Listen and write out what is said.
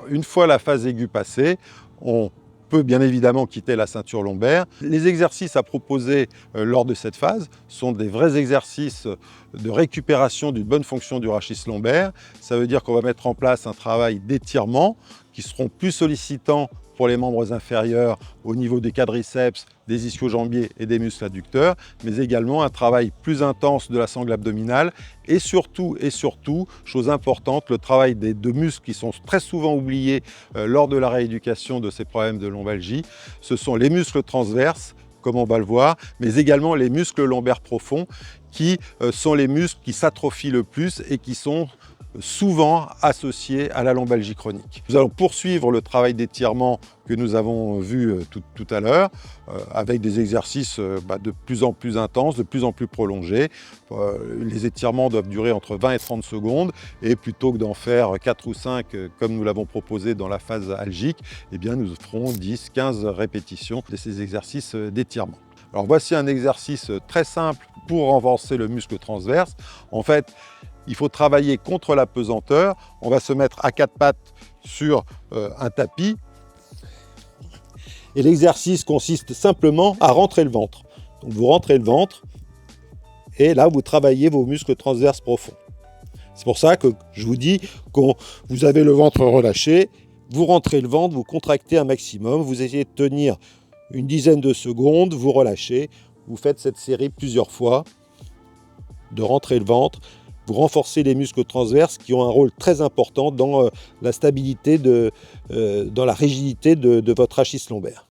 Alors, une fois la phase aiguë passée, on peut bien évidemment quitter la ceinture lombaire. Les exercices à proposer lors de cette phase sont des vrais exercices de récupération d'une bonne fonction du rachis lombaire. Ça veut dire qu'on va mettre en place un travail d'étirement qui seront plus sollicitants pour les membres inférieurs au niveau des quadriceps, des ischio-jambiers et des muscles adducteurs, mais également un travail plus intense de la sangle abdominale et surtout, chose importante, le travail des deux muscles qui sont très souvent oubliés lors de la rééducation de ces problèmes de lombalgie. Ce sont les muscles transverses, comme on va le voir, mais également les muscles lombaires profonds qui sont les muscles qui s'atrophient le plus et qui sont souvent associés à la lombalgie chronique. Nous allons poursuivre le travail d'étirement que nous avons vu tout à l'heure avec des exercices de plus en plus intenses, de plus en plus prolongés. Les étirements doivent durer entre 20 et 30 secondes et plutôt que d'en faire 4 ou 5 comme nous l'avons proposé dans la phase algique, eh bien nous ferons 10-15 répétitions de ces exercices d'étirement. Alors voici un exercice très simple pour renforcer le muscle transverse. En fait, il faut travailler contre la pesanteur. On va se mettre à quatre pattes sur un tapis. Et l'exercice consiste simplement à rentrer le ventre. Donc vous rentrez le ventre et là vous travaillez vos muscles transverses profonds. C'est pour ça que je vous dis quand vous avez le ventre relâché, vous rentrez le ventre, vous contractez un maximum, vous essayez de tenir une dizaine de secondes, vous relâchez, vous faites cette série plusieurs fois de rentrer le ventre. Vous renforcez les muscles transverses qui ont un rôle très important dans la stabilité, dans la rigidité de votre rachis lombaire.